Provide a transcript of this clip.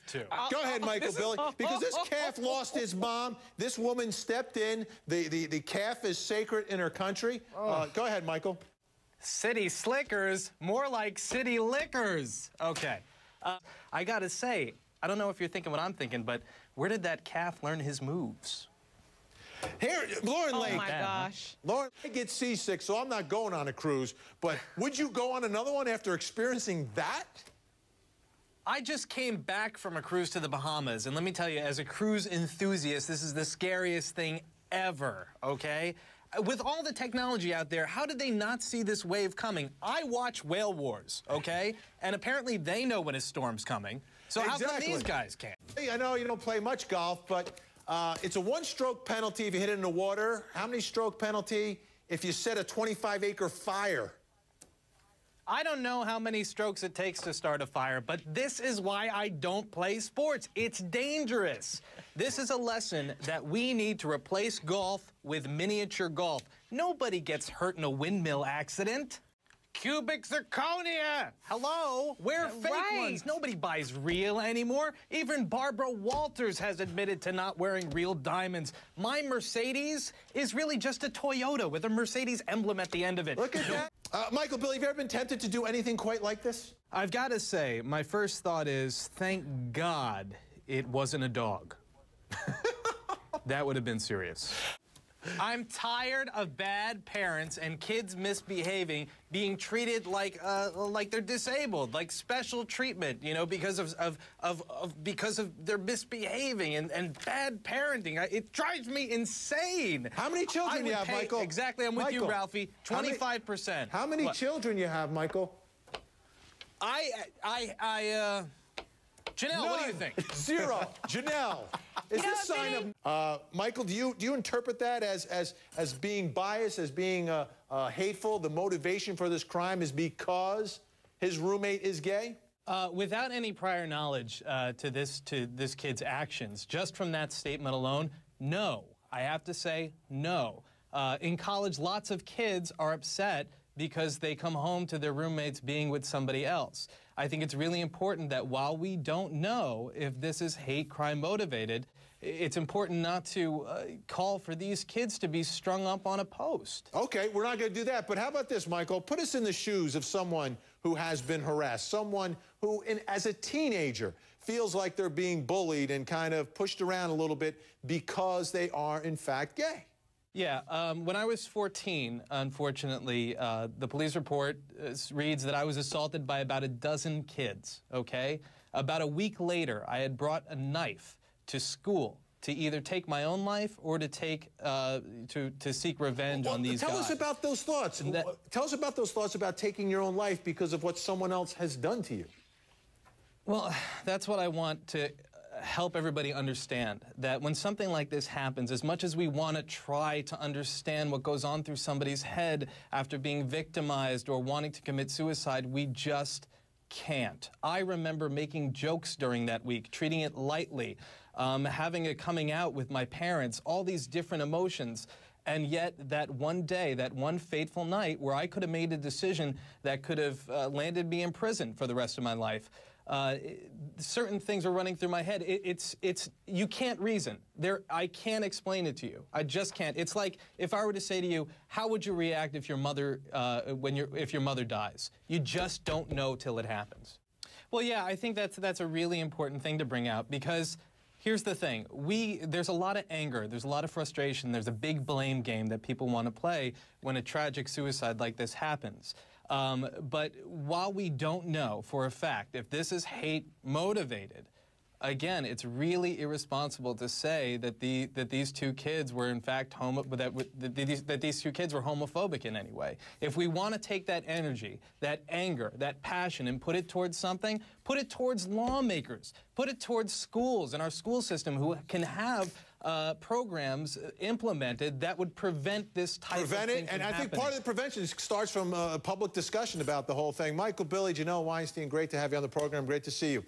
to. Go ahead, Michael Billy. Because this calf lost his mom. This woman stepped in. The calf is sacred in her country. Go ahead, Michael. City slickers, more like city lickers. Okay. I got to say, I don't know if you're thinking what I'm thinking, but where did that calf learn his moves? Here, Lauren Lake. Oh, my gosh. Lauren Lake gets seasick, so I'm not going on a cruise. But would you go on another one after experiencing that? I just came back from a cruise to the Bahamas, and let me tell you, as a cruise enthusiast, this is the scariest thing ever, okay? With all the technology out there, how did they not see this wave coming? I watch Whale Wars, okay? And apparently they know when a storm's coming. So how come these guys can't? Hey, I know you don't play much golf, but it's a one-stroke penalty if you hit it in the water. How many stroke penalty if you set a 25-acre fire? I don't know how many strokes it takes to start a fire, but this is why I don't play sports. It's dangerous. This is a lesson that we need to replace golf with miniature golf. Nobody gets hurt in a windmill accident. Cubic zirconia! Hello? We're fake ones. Nobody buys real anymore. Even Barbara Walters has admitted to not wearing real diamonds. My Mercedes is really just a Toyota with a Mercedes emblem at the end of it. Look at that. Michael Billy, have you ever been tempted to do anything quite like this? I've got to say, my first thought is, thank God it wasn't a dog. That would have been serious. I'm tired of bad parents and kids misbehaving, being treated like they're disabled, like special treatment, you know, because of their misbehaving and bad parenting. It drives me insane. How many children do you have, Michael? Exactly, I'm with you, Ralphie. 25%. How many children you have, Michael? Janelle, what do you think? Zero. Janelle. Is this sign of Michael? Do you interpret that as being biased, as being hateful? The motivation for this crime is because his roommate is gay? Without any prior knowledge to this kid's actions, just from that statement alone, no. I have to say no. In college, lots of kids are upset because they come home to their roommates being with somebody else. I think it's really important that while we don't know if this is hate crime motivated, it's important not to call for these kids to be strung up on a post. Okay, we're not going to do that, but how about this, Michael? Put us in the shoes of someone who has been harassed, someone who, as a teenager, feels like they're being bullied and kind of pushed around a little bit because they are, in fact, gay. Yeah, when I was 14, unfortunately, the police report reads that I was assaulted by about a dozen kids, okay? About a week later, I had brought a knife to school to either take my own life or to take to seek revenge on these guys. Tell us about those thoughts. Tell us about those thoughts about taking your own life because of what someone else has done to you. Well, that's what I want to help everybody understand, that when something like this happens, as much as we want to try to understand what goes on through somebody's head after being victimized or wanting to commit suicide, we just can't. I remember making jokes during that week, treating it lightly, having a coming out with my parents, all these different emotions. And yet, that one day, that one fateful night where I could have made a decision that could have landed me in prison for the rest of my life, certain things are running through my head. You can't reason. I can't explain it to you. I just can't. It's like if I were to say to you, how would you react if your mother, if your mother dies? You just don't know till it happens. Well, yeah, I think that's a really important thing to bring out because here's the thing. There's a lot of anger, there's a lot of frustration, there's a big blame game that people want to play when a tragic suicide like this happens. But while we don't know for a fact if this is hate motivated, again, it's really irresponsible to say that these two kids were in fact that these two kids were homophobic in any way. If we want to take that energy, that anger, that passion, and put it towards something, put it towards lawmakers, put it towards schools and our school system who can have programs implemented that would prevent this type of thing from happening. And I think part of the prevention starts from a public discussion about the whole thing. Michael Billy, Janelle Weinstein, great to have you on the program. Great to see you.